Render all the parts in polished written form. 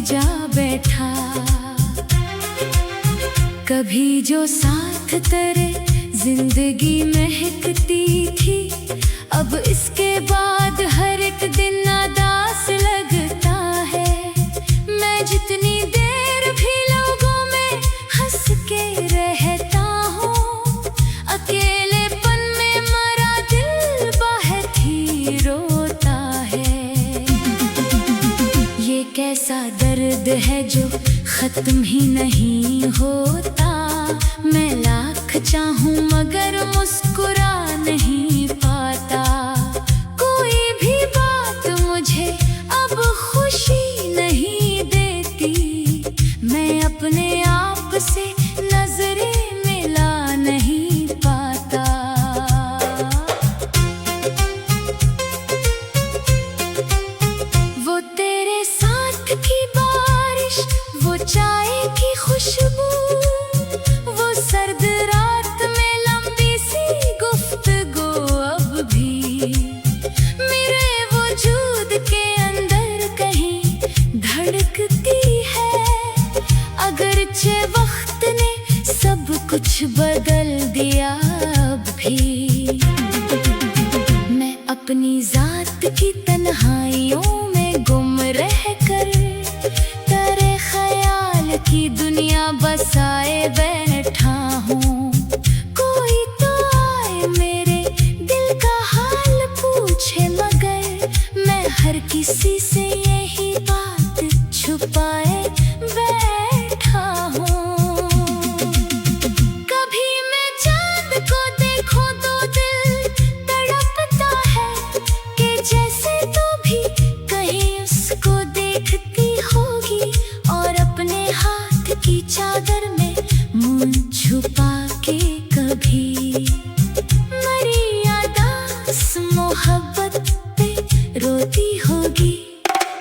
जा बैठा। कभी जो साथ तेरे जिंदगी महकती थी, अब इसके बाद हर एक दिन नादास लगता है। मैं जितनी देर भी लोगों में हंस के रहता हूँ, अकेलेपन में मरा दिल बहुत ही रोता है। ये कैसा दर्द है जो खत्म ही नहीं होता। मैं लाख चाहूं मगर मुस्कुरा नहीं पाता। कोई भी बात मुझे अब खुशी नहीं देती। मैं अपने आप से नजरें मिला नहीं पाता। वो तेरे साथ की बारिश, वो चाय की खुशबू, वो सर्द रात में लंबी सी गुफ्तगू अब भी मेरे वजूद के अंदर कहीं धड़कती है। अगरचे वक्त ने सब कुछ बदल दिया, अब भी मैं अपनी जात की तन्हाइयों में गुम रह कर तेरे ख्याल की दुनिया बसाए बैठा हूँ। कोई तो आए मेरे दिल का हाल पूछे, मगर मैं हर किसी से यही बात छुपाए बैठा हूँ। कभी मैं चांद को देखूं तो दिल तड़पता है कि जैसे तो भी कहीं उसको देखती होगी, और अपने हाथ की चादर में मुंह छुपा के कभी मरी यादास मोहब्बत पे रोती होगी।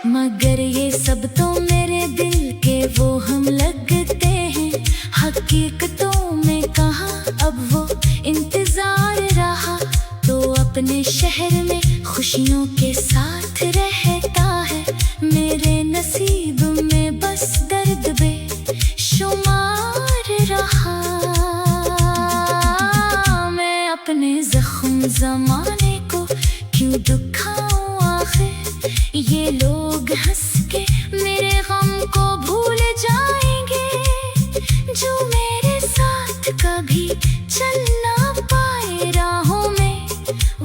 मगर ये सब तो मेरे दिल के वो हम लगते हैं। हकीकतों में कहाँ अब वो इंतजार रहा, तो अपने शहर में खुशियों के साथ रहता है। मेरे नसीब में बस दर्द बेशुमार रहा। मैं अपने जख्म जमाने को क्यों दुखाऊं आखिर। ये लोग हंस के मेरे गम को भूल जाएंगे, जो मेरे साथ कभी चल ना पाए राहों में।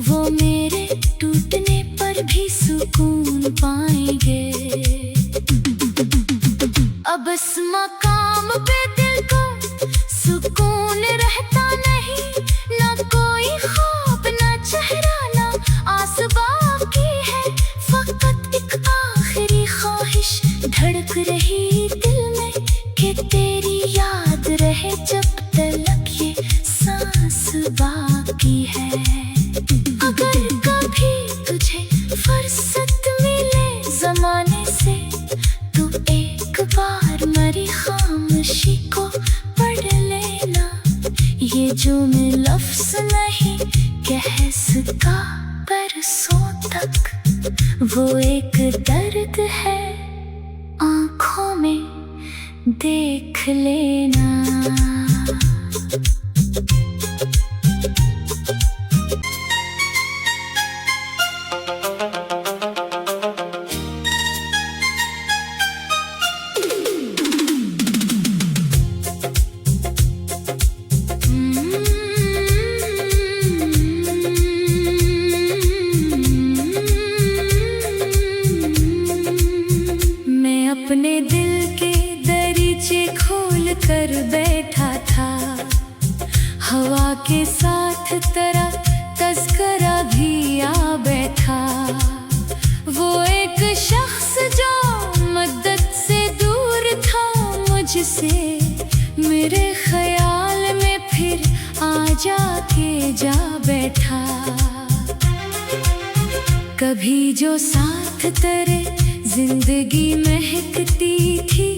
वो मेरे टूटने पर भी सुकून पाएंगे। अब इस मकाम पे दिल को सुकून रहता नहीं, ना कोई ख्वाब, ना चेहरा, ना आस बाकी है। फकत एक आखिरी ख्वाहिश धड़क रही दिल में कि तेरी याद रहे जब तक ये सांस बाकी है। अगर कभी तुझे फुर्सत मिले जमाने से, तू एक बार मेरी खामोशी को पढ़ लेना। ये जो मैं लफ्ज़ नहीं कह सका बरसों तक, वो एक दर्द है आँखों में देख लेना। अपने दिल के दरीचे खोल कर बैठा था। हवा के साथ तेरा तज़किरा भी आ बैठा। वो एक शख्स जो मदद से दूर था मुझसे, मेरे ख्याल में फिर आ जाके जा बैठा। कभी जो साथ तेरे जिंदगी महकती थी,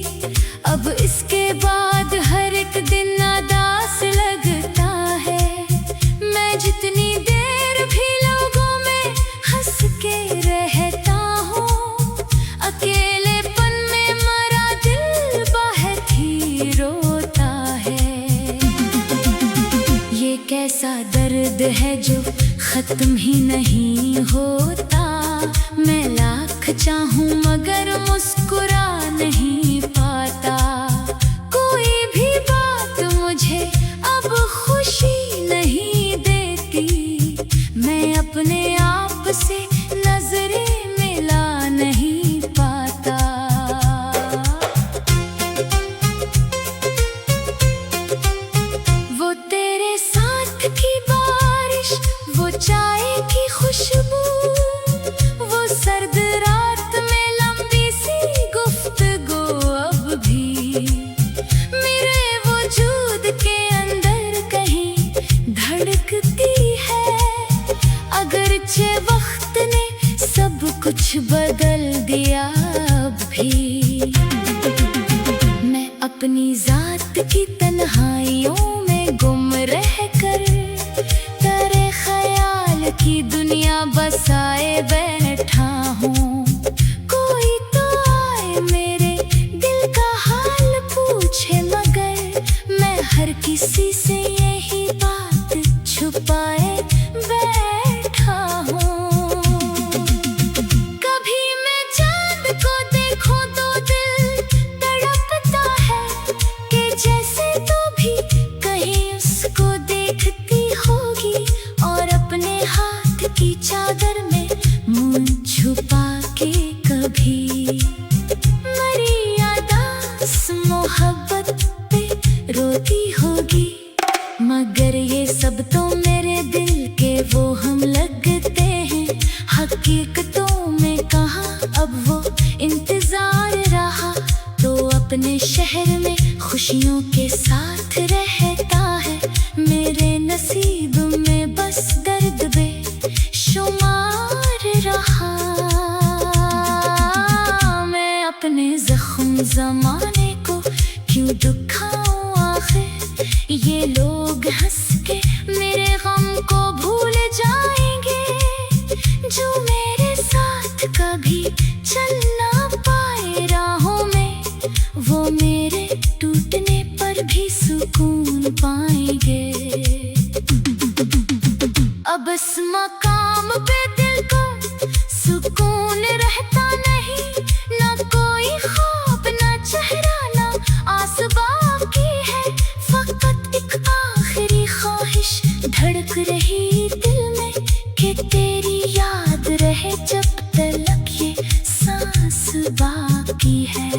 अब इसके बाद हर एक दिन नादास लगता है। मैं जितनी देर भी लोगों में हंस के रहता हूँ, अकेलेपन में मरा खत्म ही नहीं होता। मैं लाख चाहूं मगर मुस्कुरा नहीं पाता। कोई भी बात मुझे अब खुशी नहीं देती। मैं अपने आप से नजरें मिला नहीं पाता। वो तेरे साथ की बारिश, वो चाय की खुशबू, वो सर्द रात में लंबी सी गुफ्तगू अब भी मेरे वजूद के अंदर कहीं धड़कती है। अगरचे वक्त ने सब कुछ बदल दिया अब भी मैं अपनी जात की तन्हाइयों में गुम रह कर तेरे ख्याल की दुनिया बसाए बैठा हूँ। कोई तो आए मेरे दिल का हाल पूछे मगर मैं हर किसी से यही बात छुपाए बैठा हूँ। कभी मैं चांद को देखूं तो दिल तड़पता है कि जैसे तो भी कहीं उसको देखती होगी और अपने हाथ की चादर में मुंह छुपा के कभी मरी यादास मोहब्बत पे रोती होगी। मगर ये सब तो मेरे दिल के वो हम लगते हैं। हकीकतों में कहाँ अब वो इंतजार रहा। तो अपने शहर में खुशियों के साथ रहता है। मेरे नसीब में बस दर्द बेशुमार रहा। मैं अपने जख्म जमाने को क्यों दुखाऊं आखिर। ये लोग हंस के मेरे गम को भूल जाएंगे। जो मेरे साथ कभी चल ना पाए राहों में, वो मेरे टूटने पर भी सुकून पाएंगे। अब इस मकाम पे दिल को सुकून रहता नहीं। ना कोई ख्वाब, ना चेहरा, ना आस बाकी है। फकत एक आखिरी ख्वाहिश धड़क रही दिल में कि तेरी याद रहे जब तक ये सांस बाकी है।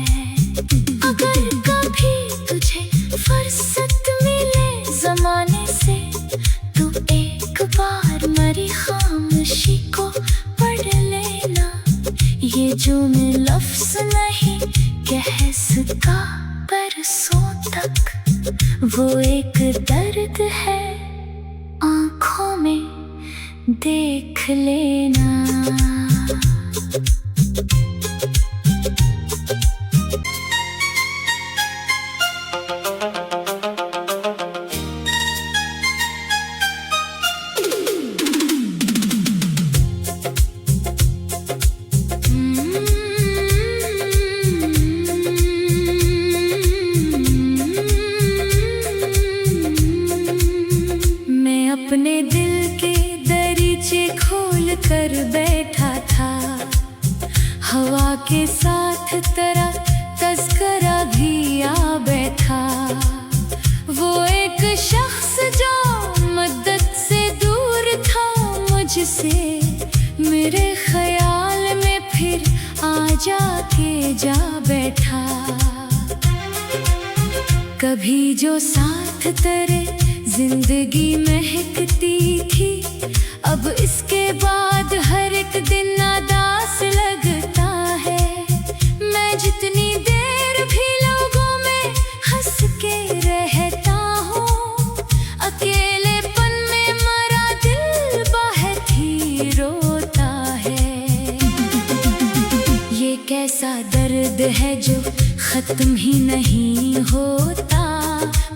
अगर कभी तुझे फुर्सत मिले जमाने से तो एक बार मेरी खामोशी को पढ़ लेना। ये जो मैं लफ्ज़ नहीं कह सका बरसों तक, वो एक दर्द है आँखों में देख लेना। मैं अपने दिल के दरीचे खोल कर बैठा था। हवा के साथ तेरा तज़किरा भी आ बैठा। वो एक शख्स जो मद्दत से दूर था मुझसे, मेरे ख्याल में फिर आ जाके जा बैठा। कभी जो साथ तेरे जिंदगी महकती थी, अब इसके बाद हर एक दिन नादास लगता है। मैं जितनी देर भी लोगों में हंस के रहता हूँ, अकेलेपन में मरा दिल बहुत ही रोता है। ये कैसा दर्द है जो खत्म ही नहीं होता।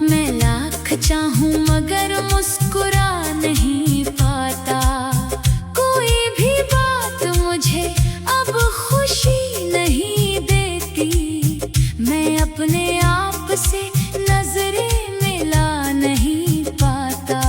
मैं लाख चाहूं मगर मुस्कुरा नहीं पाता। कोई भी बात मुझे अब खुशी नहीं देती। मैं अपने आप से नजरें मिला नहीं पाता।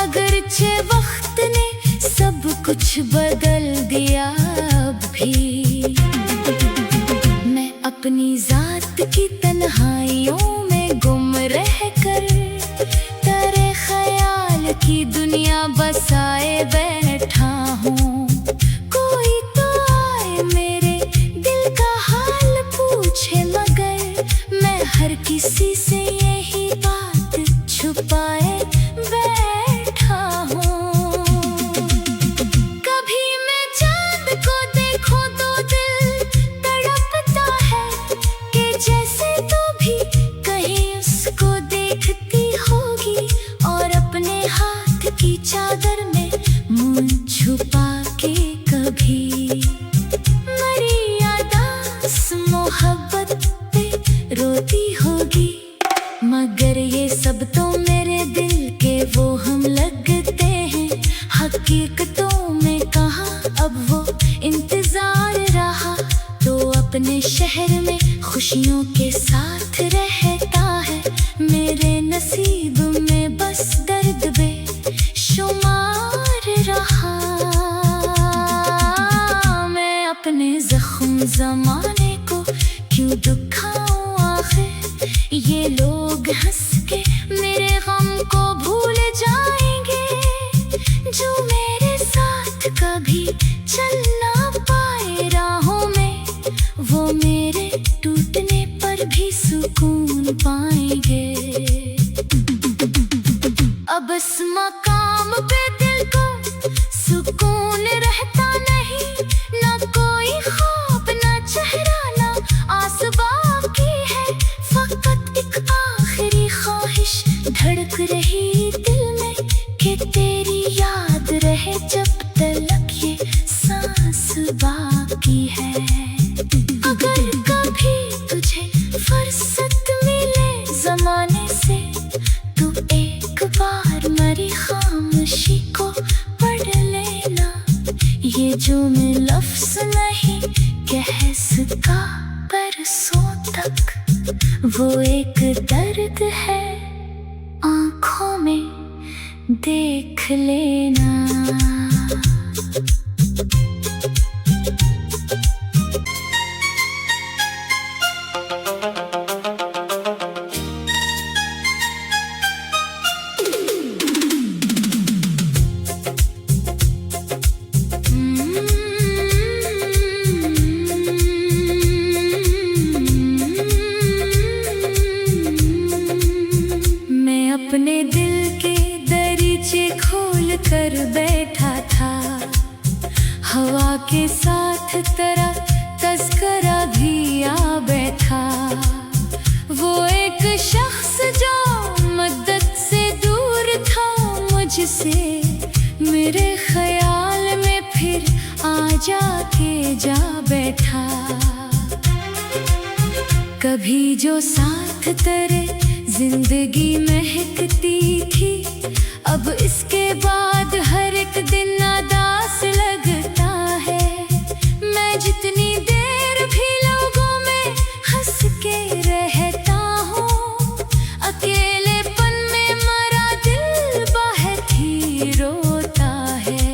अगरचे वक्त ने सब कुछ बदल दिया, अब भी मैं अपनी जात की तन्हाइयों में गुम रह कर तेरे ख्याल की दुनिया बसाए बैठा हूँ। कोई तो आए मेरे दिल का हाल पूछे, मगर मैं हर किसी से यही बात छुपाए बैठा हूँ। कभी मैं चांद को देखूं तो दिल तड़पता है कि जैसे तू भी कहीं उसको देखती होगी, और अपने हाथ की चादर में मुंह छुपा के कभी मरी यादास मोहब्बत पे रोती होगी। मगर ये सब तो मेरे दिल के वो हम लगते हैं, हकीकतों में कहाँ अब वो इंतजार रहा। तो अपने शहर में खुशियों के साथ रहता है, मेरे नसीब में बस दर्द बेशुमार रहा। मैं अपने जख्म जमाने को क्यों दुखाऊं आखिर, ये लोग हंस के मेरे गम को भूल जाएंगे। जो मेरे साथ कभी चल ना पाए राहों में, वो मेरे टूटने पर भी सुकून पाएंगे। अब इस मकाम पे दिल को सुकून रहता नहीं, ना कोई ख्वाब ना चेहरा ना आस बाकी है। फकत एक आखिरी ख्वाहिश धड़क रही दिल में कि तेरी याद रहे जब तक ये सांस बाकी है। अगर कभी तुझे फुर्सत मिले जमाने से, तू एक बार मेरी खामोशी को पढ़ लेना। ये जो मैं लफ्ज़ नहीं कह सका बरसों तक, वो एक दर्द है आँखों में देख लेना। अपने दिल के दरीचे खोल कर बैठा था, हवा के साथ तेरा तज़किरा भी आ बैठा। वो एक शख्स जो मदद से दूर था मुझसे, मेरे ख्याल में फिर आ जाके जा बैठा। कभी जो साथ तेरे जिंदगी महकती थी, अब इसके बाद हर एक दिन उदास लगता है। मैं जितनी देर भी लोगों में हंस के रहता हूँ, अकेलेपन में मरा दिल बहुत ही रोता है।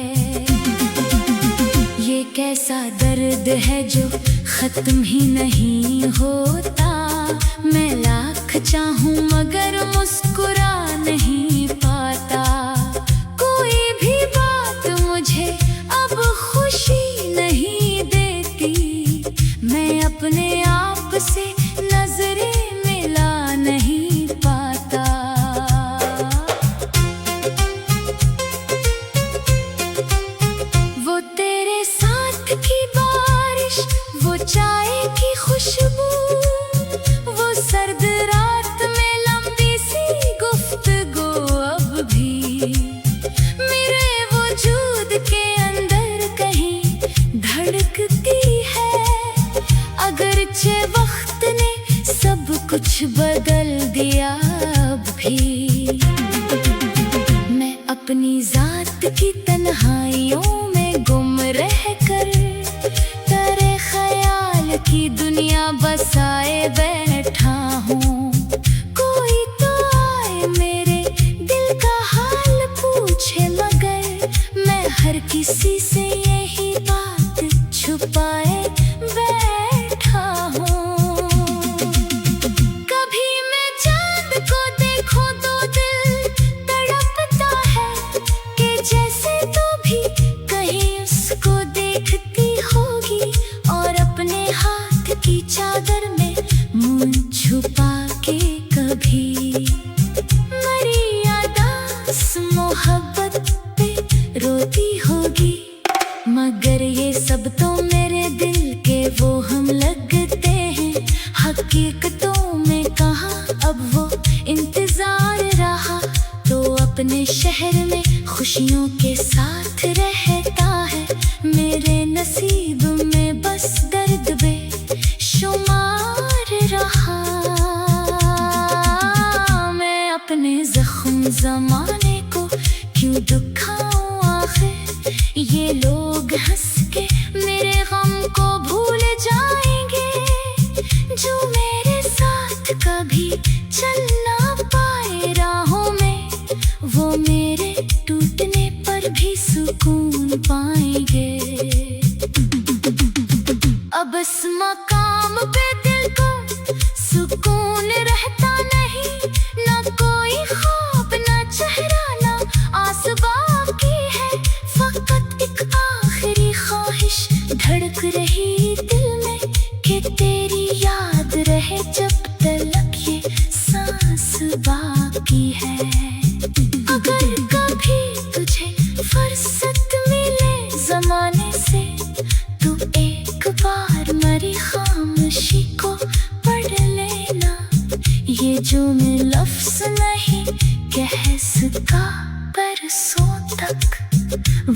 ये कैसा दर्द है जो खत्म ही नहीं होता। मैं लाख चाहूं मगर मुस्कुरा नहीं पाता। कोई भी बात मुझे अब खुशी नहीं देती। मैं अपने आप से नजरें मिला नहीं पाता। वो तेरे साथ की बारिश, वो चाय की खुशबू, वो सर्द रात में लंबी सी गुफ्तगू अब भी मेरे वजूद के अंदर कहीं धड़कती है। अगरचे वक्त ने सब कुछ बदल दिया, अब भी मैं अपनी जात की तन्हाइयों में गुम रह कर तेरे ख्याल की दुनिया बसाए बैठा हूँ। कोई तो आए मेरे दिल का हाल पूछ पूछे मगर मैं हर किसी से यही बात छुपाए बैठा हूँ। कभी मैं चांद को देखूं तो दिल तड़पता है कि जैसे तू भी कहीं उसको देखती होगी और अपने हाथ की चादर में मुंह छुपा के कभी मरी यादास मोहब्बत पे रोती होगी। मगर ये सब तो मेरे दिल के वो हम लगते हैं, हकीकतों में कहाँ अब वो इंतजार रहा। तो अपने शहर में खुशियों के साथ रहता है, मेरे नसीब में बस दर्द बेशुमार रहा। मैं अपने जख्म जमाने को क्यों दुखाऊं आखिर, ये लोग हंस के मेरे गम को भूल जाएंगे। जो मेरे साथ कभी चल ना पाए राहों में, वो मेरे टूटने पर भी सुकून पाएंगे। अब इस मकाम पे दिल को सुकून रहता नहीं, ना कोई ख्वाब ना चेहरा ना आस बाकी है। फकत एक आखिरी ख्वाहिश धड़क रही दिल में कि तेरी याद रहे जब तक ये सांस बाकी है। अगर कभी तुझे फुर्सत मिले जमाने से, तू एक बार मरी खामोशी को पढ़ लेना। ये जो मैं लफ्ज़ नहीं कह सका बरसों तक,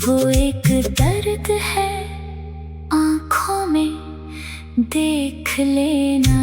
वो एक दर्द है आँखों में देख लेना।